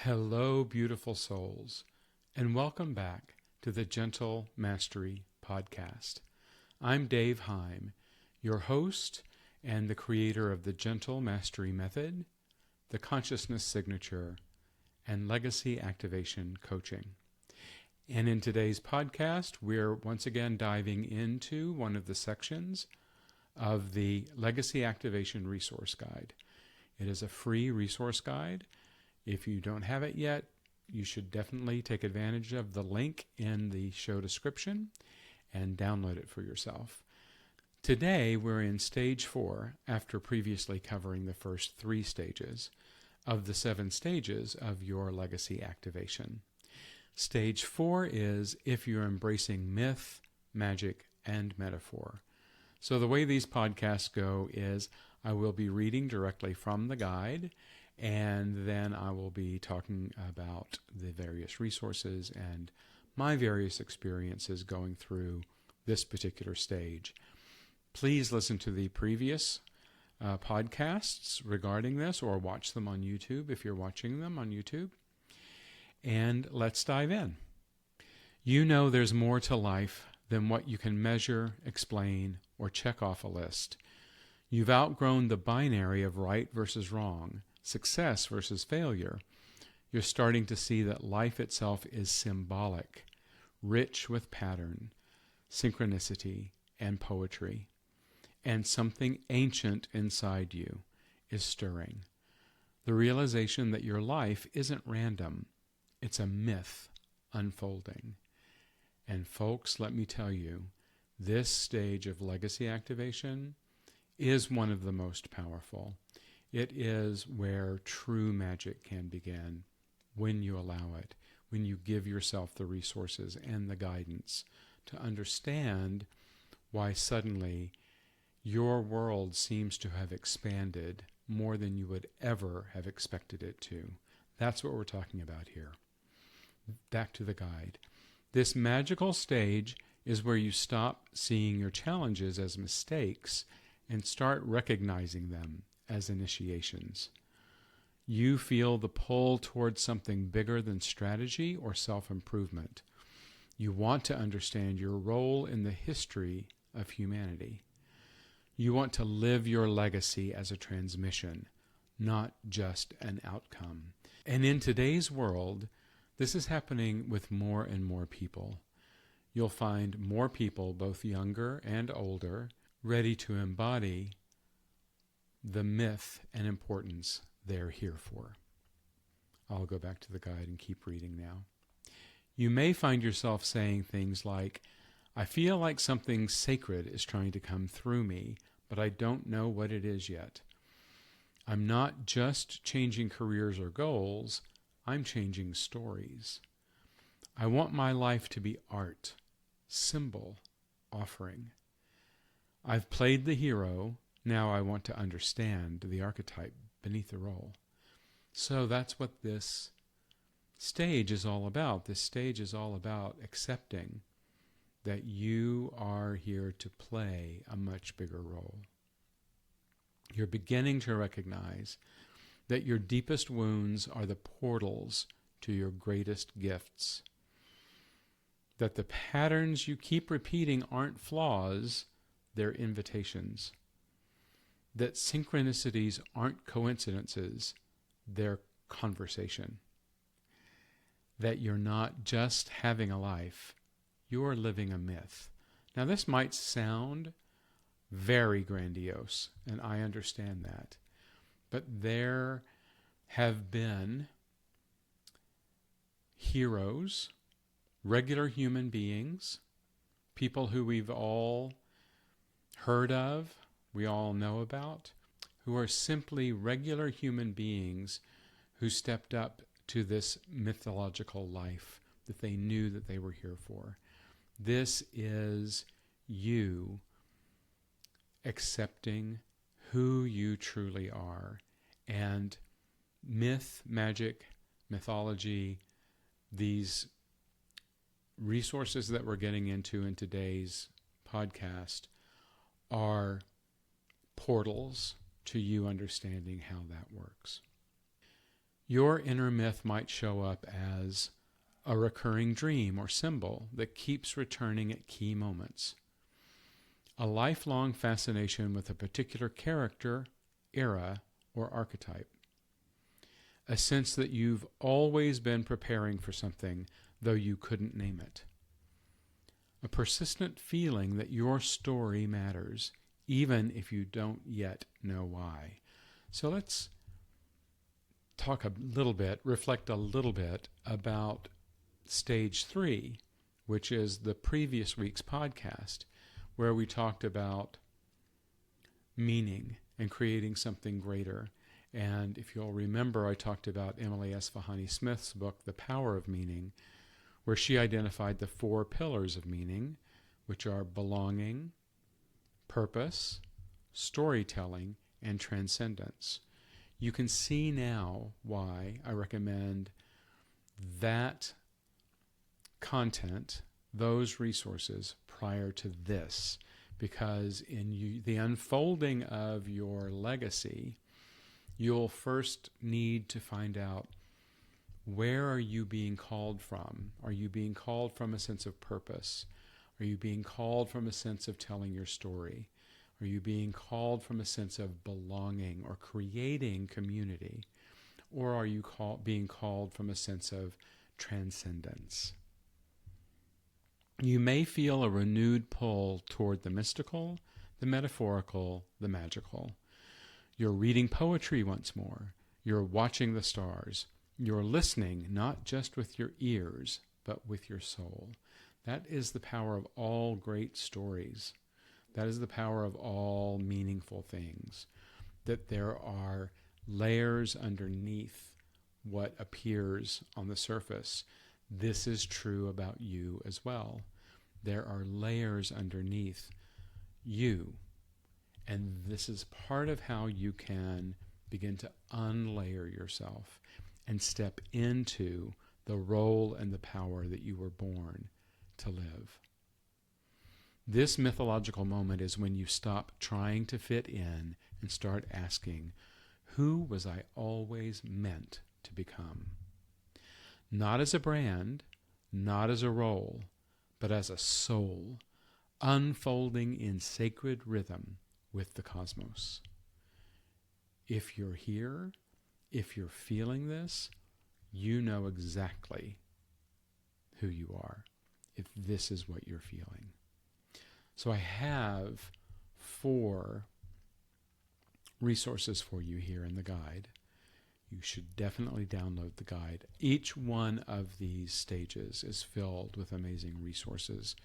Hello, beautiful souls, and welcome back to the Gentle Mastery Podcast. I'm Dave Hime, your host and the creator of the Gentle Mastery Method, the Consciousness Signature, and Legacy Activation Coaching. And in today's podcast, we're once again diving into one of the sections of the Legacy Activation Resource Guide. It is a free resource guide. If you don't have it yet, you should definitely take advantage of the link in the show description and download it for yourself. Today, we're in stage 4, after previously covering the first 3 stages of the 7 stages of your legacy activation. Stage 4 is if you're embracing myth, magic, and metaphor. So the way these podcasts go is I will be reading directly from the guide, and then I will be talking about the various resources and my various experiences going through this particular stage. Please listen to the previous podcasts regarding this, or watch them on YouTube if you're watching them on YouTube. And let's dive in. You know there's more to life than what you can measure, explain, or check off a list. You've outgrown the binary of right versus wrong, success versus failure. You're starting to see that life itself is symbolic, rich with pattern, synchronicity, and poetry. And something ancient inside you is stirring. The realization that your life isn't random. It's a myth unfolding. And folks, let me tell you, this stage of legacy activation is one of the most powerful. It is where true magic can begin when you allow it, when you give yourself the resources and the guidance to understand why suddenly your world seems to have expanded more than you would ever have expected it to. That's what we're talking about here. Back to the guide. This magical stage is where you stop seeing your challenges as mistakes and start recognizing them as initiations. You feel the pull towards something bigger than strategy or self-improvement. You want to understand your role in the history of humanity. You want to live your legacy as a transmission, not just an outcome. And in today's world, this is happening with more and more people. You'll find more people, both younger and older, ready to embody the myth and importance they're here for. I'll go back to the guide and keep reading now. You may find yourself saying things like, I feel like something sacred is trying to come through me, but I don't know what it is yet. I'm not just changing careers or goals, I'm changing stories. I want my life to be art, symbol, offering. I've played the hero, now I want to understand the archetype beneath the role. So that's what this stage is all about. This stage is all about accepting that you are here to play a much bigger role. You're beginning to recognize that your deepest wounds are the portals to your greatest gifts. That the patterns you keep repeating aren't flaws, they're invitations. That synchronicities aren't coincidences, they're conversation. That you're not just having a life, you're living a myth. Now this might sound very grandiose, and I understand that. But there have been heroes, regular human beings, people who we've all heard of, we all know about, who are simply regular human beings who stepped up to this mythological life that they knew that they were here for. This is you accepting who you truly are. And myth, magic, mythology, these resources that we're getting into in today's podcast are portals to you understanding how that works. Your inner myth might show up as a recurring dream or symbol that keeps returning at key moments. A lifelong fascination with a particular character, era, or archetype. A sense that you've always been preparing for something, though you couldn't name it. A persistent feeling that your story matters, even if you don't yet know why. So let's talk a little bit, reflect a little bit about stage 3, which is the previous week's podcast, where we talked about meaning and creating something greater. And if you'll remember, I talked about Emily Esfahani Smith's book, The Power of Meaning, where she identified the 4 pillars of meaning, which are belonging, purpose, storytelling, and transcendence. You can see now why I recommend that content, those resources, prior to this, because in the unfolding of your legacy, you'll first need to find out, where are you being called from? Are you being called from a sense of purpose? Are you being called from a sense of telling your story? Are you being called from a sense of belonging or creating community? Or are you being called from a sense of transcendence? You may feel a renewed pull toward the mystical, the metaphorical, the magical. You're reading poetry once more. You're watching the stars. You're listening, not just with your ears, but with your soul. That is the power of all great stories. That is the power of all meaningful things. That there are layers underneath what appears on the surface. This is true about you as well. There are layers underneath you. And this is part of how you can begin to unlayer yourself and step into the role and the power that you were born to live. This mythological moment is when you stop trying to fit in and start asking, who was I always meant to become? Not as a brand, not as a role, but as a soul, unfolding in sacred rhythm with the cosmos. If you're here, if you're feeling this, you know exactly who you are, if this is what you're feeling. So I have 4 resources for you here in the guide. You should definitely download the guide. Each one of these stages is filled with amazing resources.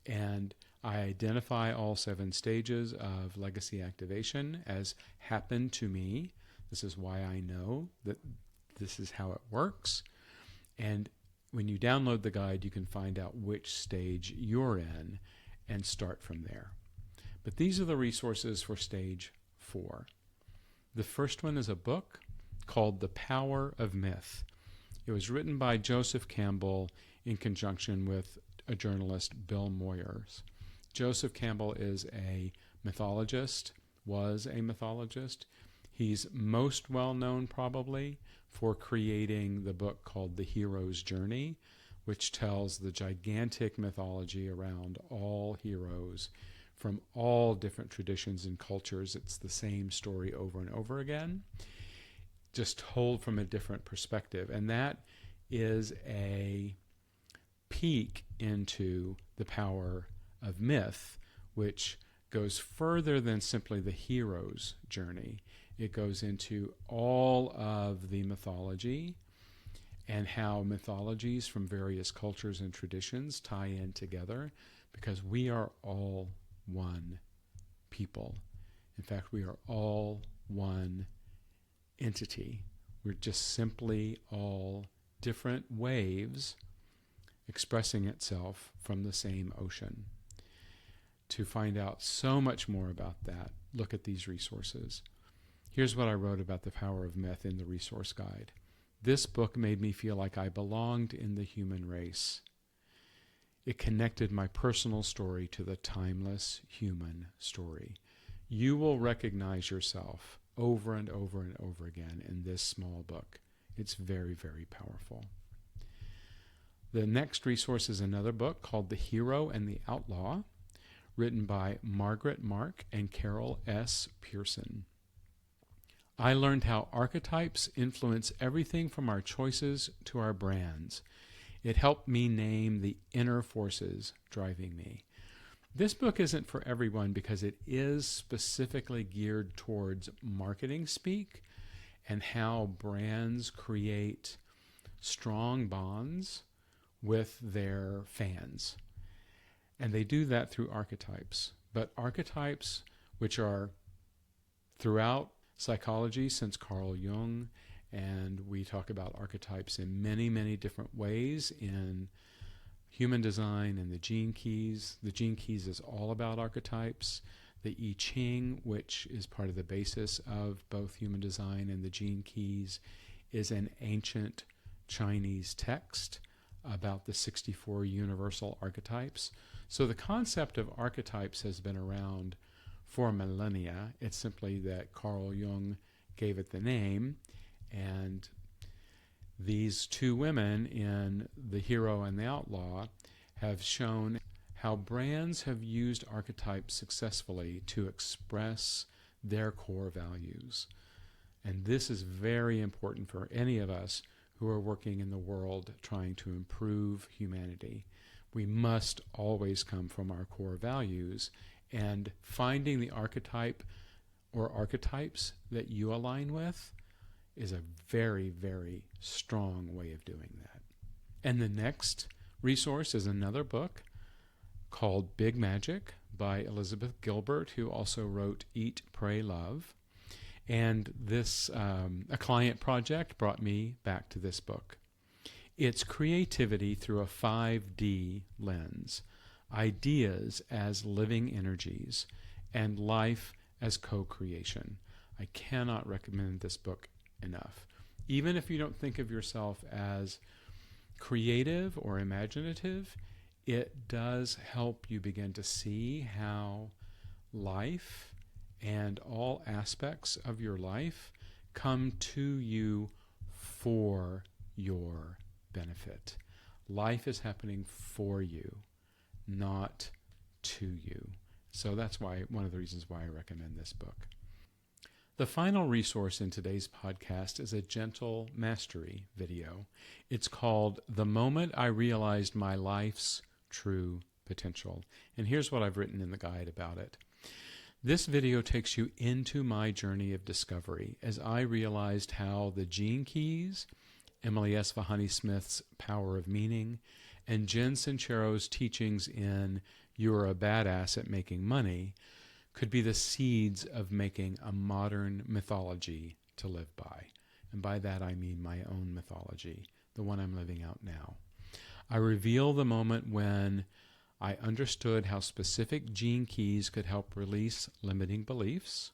And I identify all 7 stages of legacy activation as happened to me. This is why I know that this is how it works. And when you download the guide, you can find out which stage you're in and start from there. But these are the resources for stage 4. The first one is a book called The Power of Myth. It was written by Joseph Campbell in conjunction with a journalist, Bill Moyers. Joseph Campbell is a mythologist, was a mythologist. He's most well known probably for creating the book called The Hero's Journey, which tells the gigantic mythology around all heroes from all different traditions and cultures. It's the same story over and over again, just told from a different perspective. And that is a peek into the power of myth, which goes further than simply the hero's journey. It goes into all of the mythology and how mythologies from various cultures and traditions tie in together, because we are all one people. In fact, we are all one entity. We're just simply all different waves expressing itself from the same ocean. To find out so much more about that, look at these resources. Here's what I wrote about the power of myth in the resource guide. This book made me feel like I belonged in the human race. It connected my personal story to the timeless human story. You will recognize yourself over and over and over again in this small book. It's very, very powerful. The next resource is another book called The Hero and the Outlaw, written by Margaret Mark and Carol S. Pearson. I learned how archetypes influence everything from our choices to our brands. It helped me name the inner forces driving me. This book isn't for everyone because it is specifically geared towards marketing speak and how brands create strong bonds with their fans. And they do that through archetypes. But archetypes, which are throughout psychology since Carl Jung, and we talk about archetypes in many, many different ways in human design and the gene keys. The gene keys is all about archetypes. The I Ching, which is part of the basis of both human design and the gene keys, is an ancient Chinese text about the 64 universal archetypes. So the concept of archetypes has been around for millennia. It's simply that Carl Jung gave it the name, and these two women in The Hero and the Outlaw have shown how brands have used archetypes successfully to express their core values. And this is very important for any of us who are working in the world trying to improve humanity. We must always come from our core values, and finding the archetype or archetypes that you align with is a very, very strong way of doing that. And the next resource is another book called Big Magic by Elizabeth Gilbert, who also wrote Eat, Pray, Love. And this, a client project brought me back to this book. It's creativity through a 5D lens, ideas as living energies, and life as co-creation. I cannot recommend this book enough. Even if you don't think of yourself as creative or imaginative, it does help you begin to see how life and all aspects of your life come to you for your benefit. Life is happening for you, not to you. So that's why one of the reasons why I recommend this book. The final resource in today's podcast is a gentle mastery video. It's called The Moment I Realized My Life's True Potential. And here's what I've written in the guide about it. This video takes you into my journey of discovery as I realized how the gene keys, Emily S. Vahani Smith's Power of Meaning, and Jen Sincero's teachings in You're a Badass at Making Money could be the seeds of making a modern mythology to live by. And by that I mean my own mythology, the one I'm living out now. I reveal the moment when I understood how specific gene keys could help release limiting beliefs.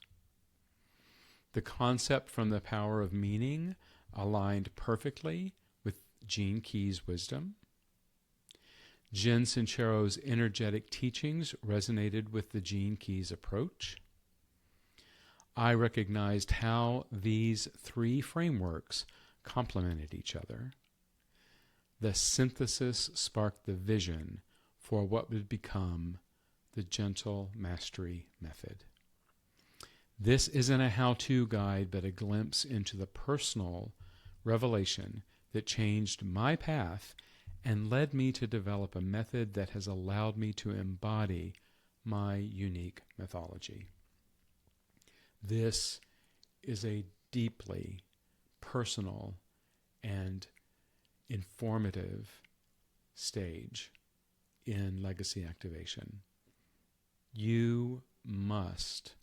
The concept from the Power of Meaning aligned perfectly with Gene Key's wisdom. Jen Sincero's energetic teachings resonated with the Gene Keys approach. I recognized how these three frameworks complemented each other. The synthesis sparked the vision for what would become the Gentle Mastery Method. This isn't a how-to guide, but a glimpse into the personal revelation that changed my path and led me to develop a method that has allowed me to embody my unique mythology. This is a deeply personal and informative stage in legacy activation. You must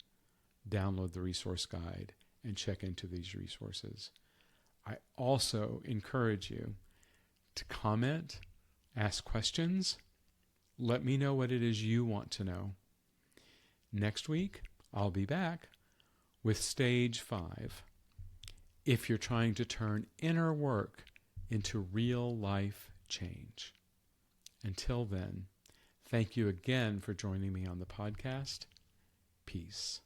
download the resource guide and check into these resources. I also encourage you to comment, ask questions, let me know what it is you want to know. Next week, I'll be back with Stage 5. If you're trying to turn inner work into real life change. Until then, thank you again for joining me on the podcast. Peace.